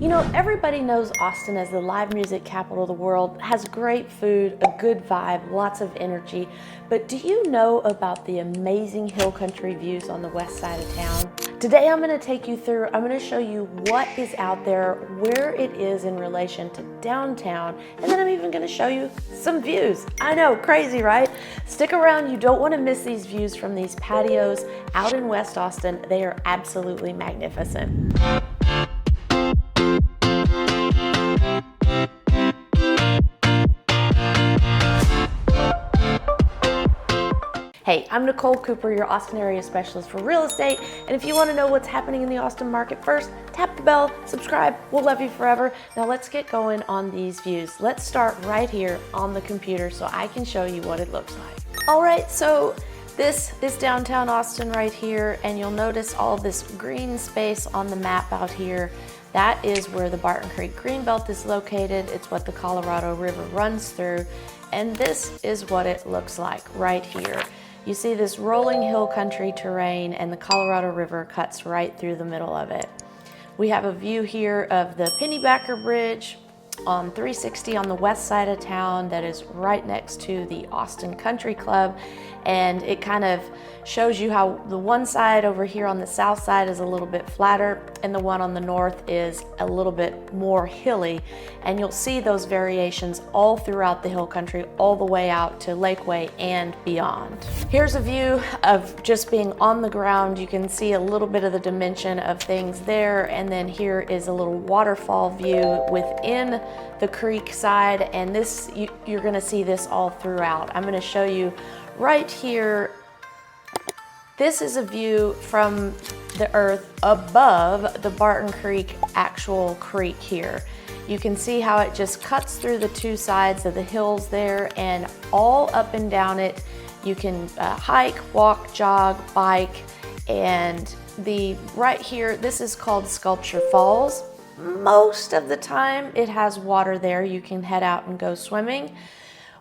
You know, everybody knows Austin as the live music capital of the world, has great food, a good vibe, lots of energy. But do you know about the amazing hill country views on the west side of town? Today I'm going to take you through, I'm going to show you what is out there, where it is in relation to downtown, and then I'm even going to show you some views. I know, crazy, right? Stick around, you don't want to miss these views from these patios out in West Austin. They are absolutely magnificent. Hey, I'm Nicole Cooper, your Austin area specialist for real estate. And if you want to know what's happening in the Austin market first, tap the bell, subscribe, we'll love you forever. Now let's get going on these views. Let's start right here on the computer so I can show you what it looks like. All right, so this is downtown Austin right here, and you'll notice all this green space on the map out here. That is where the Barton Creek Greenbelt is located. It's what the Colorado River runs through. And this is what it looks like right here. You see this rolling hill country terrain, and the Colorado River cuts right through the middle of it. We have a view here of the Pennybacker Bridge on 360 on the west side of town that is right next to the Austin Country Club. And it kind of shows you how the one side over here on the south side is a little bit flatter and the one on the north is a little bit more hilly. And you'll see those variations all throughout the hill country, all the way out to Lakeway and beyond. Here's a view of just being on the ground. You can see a little bit of the dimension of things there. And then here is a little waterfall view within the creek side. And this, you're gonna see this all throughout. I'm gonna show you right here. This is a view from the earth above the Barton Creek actual creek here. You can see how it just cuts through the two sides of the hills there, and all up and down it. You can hike, walk, jog, bike, and right here, this is called Sculpture Falls. Most of the time it has water there. You can head out and go swimming.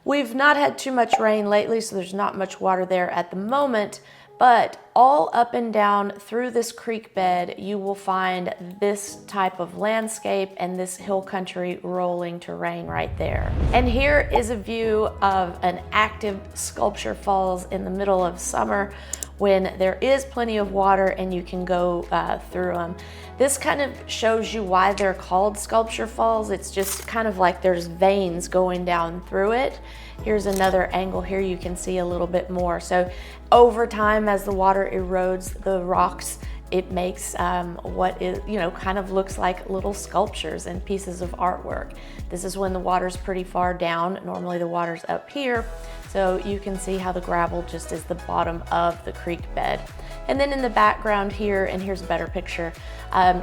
We've not had too much rain lately, so there's not much water there at the moment, but all up and down through this creek bed, you will find this type of landscape and this hill country rolling terrain right there. And here is a view of an active Sculpture Falls in the middle of summer when there is plenty of water and you can go through them. This kind of shows you why they're called Sculpture Falls. It's just kind of like there's veins going down through it. Here's another angle here, you can see a little bit more. So over time, as the water erodes the rocks, it makes what is, kind of looks like little sculptures and pieces of artwork. This is when the water's pretty far down. Normally the water's up here. So you can see how the gravel just is the bottom of the creek bed. And then in the background here, and here's a better picture,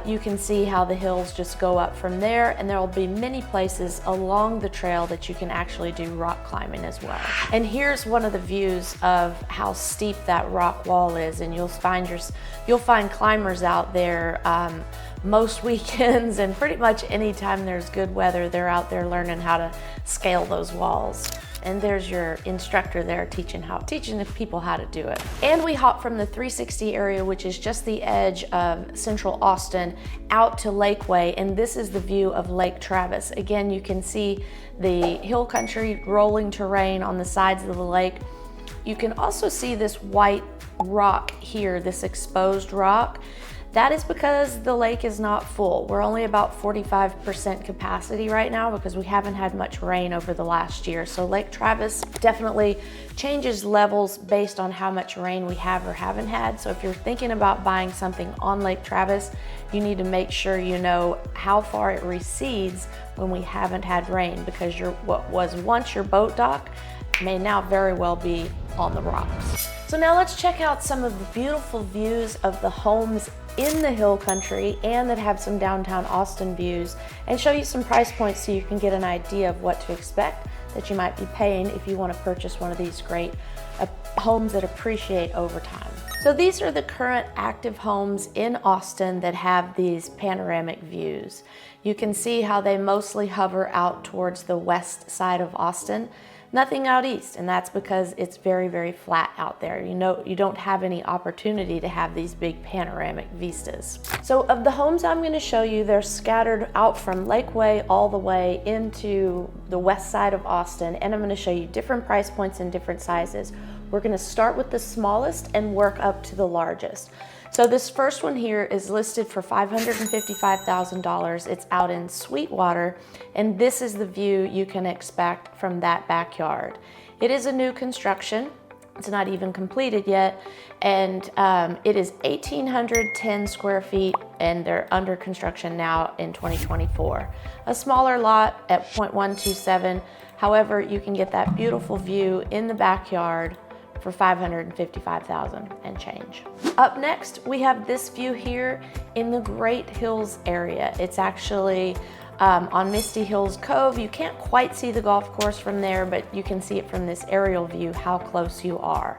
you can see how the hills just go up from there, and there will be many places along the trail that you can actually do rock climbing as well. And here's one of the views of how steep that rock wall is, and you'll find climbers out there most weekends, and pretty much anytime there's good weather, they're out there learning how to scale those walls. And there's your instructor there teaching the people how to do it. And we hop from the 360 area, which is just the edge of central Austin, out to Lakeway, and this is the view of Lake Travis. Again, you can see the hill country rolling terrain on the sides of the lake. You can also see this white rock here, this exposed rock. That is because the lake is not full. We're only about 45% capacity right now because we haven't had much rain over the last year. So Lake Travis definitely changes levels based on how much rain we have or haven't had. So if you're thinking about buying something on Lake Travis, you need to make sure you know how far it recedes when we haven't had rain, because what was once your boat dock may now very well be on the rocks. So now let's check out some of the beautiful views of the homes in the hill country and that have some downtown Austin views, and show you some price points so you can get an idea of what to expect that you might be paying if you want to purchase one of these great homes that appreciate over time. So these are the current active homes in Austin that have these panoramic views. You can see how they mostly hover out towards the west side of Austin, nothing out east, and that's because it's very, very flat out there. You don't have any opportunity to have these big panoramic vistas. So of the homes I'm going to show you, they're scattered out from Lakeway all the way into the west side of Austin, and I'm going to show you different price points and different sizes. We're going to start with the smallest and work up to the largest. So this first one here is listed for $555,000. It's out in Sweetwater, and this is the view you can expect from that backyard. It is a new construction. It's not even completed yet, and it is 1,810 square feet, and they're under construction now in 2024. A smaller lot at 0.127. However, you can get that beautiful view in the backyard for $555,000 and change. Up next, we have this view here in the Great Hills area. It's actually on Misty Hills Cove. You can't quite see the golf course from there, but you can see it from this aerial view how close you are.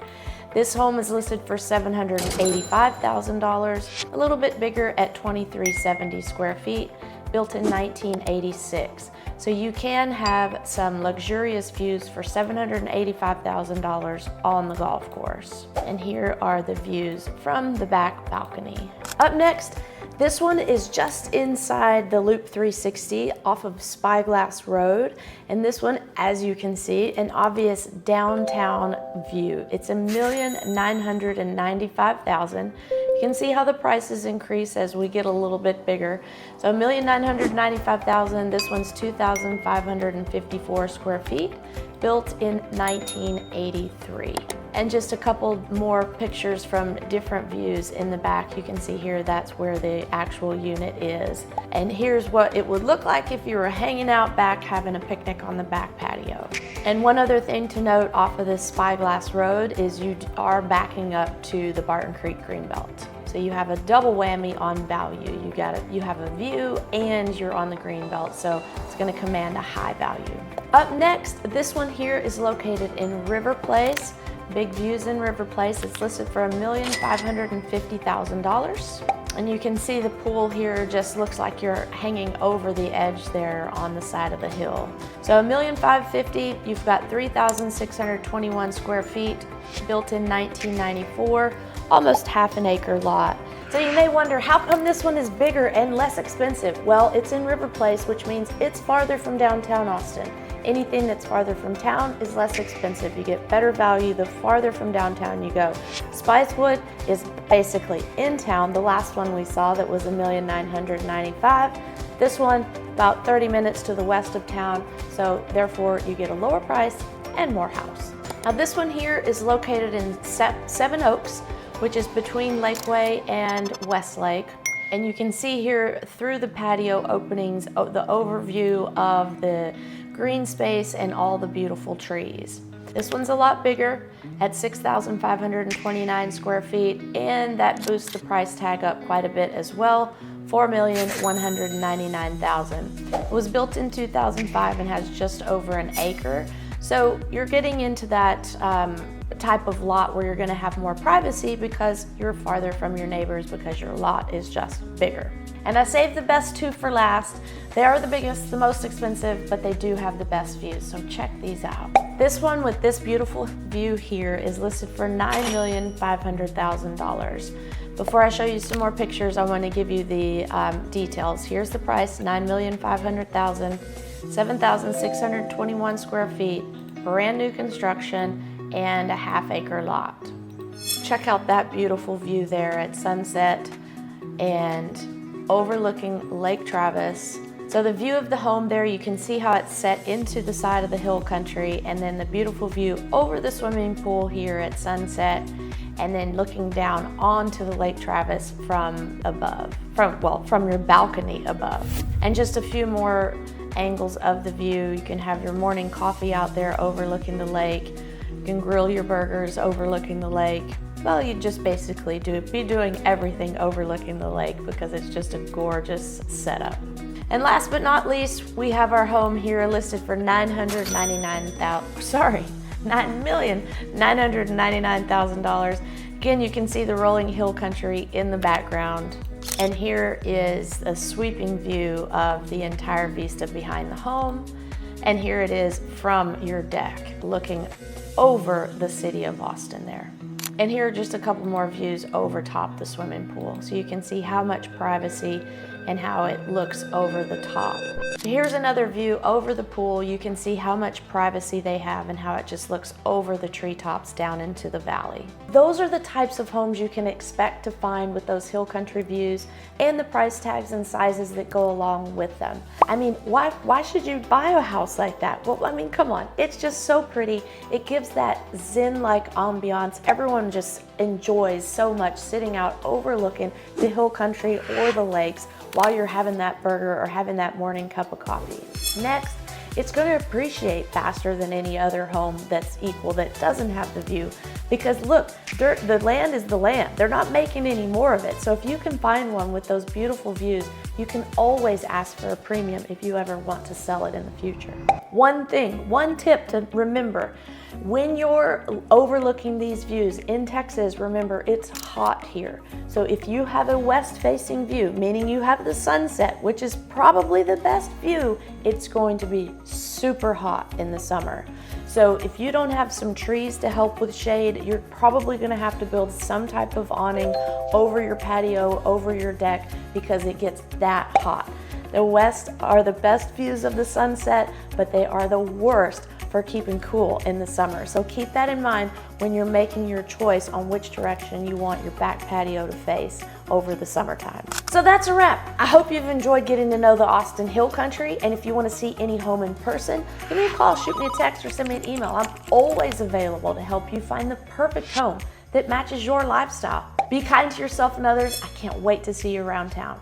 This home is listed for $785,000, a little bit bigger at 2,370 square feet, built in 1986. So you can have some luxurious views for $785,000 on the golf course. And here are the views from the back balcony. Up next, this one is just inside the Loop 360 off of Spyglass Road. And this one, as you can see, an obvious downtown view. It's $1,995,000. You can see how the prices increase as we get a little bit bigger. So $1,995,000, this one's 2,554 square feet, built in 1983. And just a couple more pictures from different views in the back. You can see here that's where the actual unit is. And here's what it would look like if you were hanging out back having a picnic on the back patio. And one other thing to note off of this Spyglass Road is you are backing up to the Barton Creek Greenbelt. So you have a double whammy on value. You have a view and you're on the Greenbelt, so it's gonna command a high value. Up next, this one here is located in River Place. Big views in River Place. It's listed for $1,550,000. And you can see the pool here just looks like you're hanging over the edge there on the side of the hill. So $1,550,000, you've got 3,621 square feet, built in 1994, almost half an acre lot. So you may wonder, how come this one is bigger and less expensive? Well, it's in River Place, which means it's farther from downtown Austin. Anything that's farther from town is less expensive. You get better value the farther from downtown you go. Spicewood is basically in town. The last one we saw that was $1,995,000. This one about 30 minutes to the west of town, so therefore you get a lower price and more house. Now this one here is located in Seven Oaks, which is between Lakeway and Westlake. And you can see here through the patio openings the overview of the green space and all the beautiful trees. This one's a lot bigger at 6,529 square feet, and that boosts the price tag up quite a bit as well, $4,199,000. It was built in 2005 and has just over an acre. So you're getting into that type of lot where you're gonna have more privacy because you're farther from your neighbors because your lot is just bigger. And I saved the best two for last. They are the biggest, the most expensive, but they do have the best views, so check these out. This one with this beautiful view here is listed for $9,500,000. Before I show you some more pictures, I want to give you the details. Here's the price, $9,500,000, 7,621 square feet, brand new construction, and a half acre lot. Check out that beautiful view there at sunset and overlooking Lake Travis. So the view of the home there, you can see how it's set into the side of the hill country, and then the beautiful view over the swimming pool here at sunset, and then looking down onto the Lake Travis from above, from your balcony above. And just a few more angles of the view. You can have your morning coffee out there overlooking the lake. You can grill your burgers overlooking the lake. Well, you just basically be doing everything overlooking the lake because it's just a gorgeous setup. And last but not least, we have our home here listed for $9,999,000. Again, you can see the rolling hill country in the background. And here is a sweeping view of the entire vista behind the home. And here it is from your deck, looking over the city of Austin there. And here are just a couple more views over top the swimming pool. So you can see how much privacy and how it looks over the top. Here's another view over the pool. You can see how much privacy they have and how it just looks over the treetops down into the valley. Those are the types of homes you can expect to find with those hill country views and the price tags and sizes that go along with them. I mean, why should you buy a house like that? Well, I mean, come on, it's just so pretty. It gives that zen-like ambiance. Everyone just enjoys so much sitting out overlooking the hill country or the lakes while you're having that burger or having that morning cup of coffee. Next, it's going to appreciate faster than any other home that's equal that doesn't have the view, because look, the land is the land. They're not making any more of it. So if you can find one with those beautiful views, you can always ask for a premium if you ever want to sell it in the future. One tip to remember, when you're overlooking these views in Texas, remember it's hot here. So if you have a west-facing view, meaning you have the sunset, which is probably the best view, it's going to be super hot in the summer. So if you don't have some trees to help with shade, you're probably gonna have to build some type of awning over your patio, over your deck, because it gets that hot. The west are the best views of the sunset, but they are the worst for keeping cool in the summer. So keep that in mind when you're making your choice on which direction you want your back patio to face over the summertime. So that's a wrap. I hope you've enjoyed getting to know the Austin Hill Country, and if you want to see any home in person, give me a call, shoot me a text, or send me an email. I'm always available to help you find the perfect home that matches your lifestyle. Be kind to yourself and others. I can't wait to see you around town.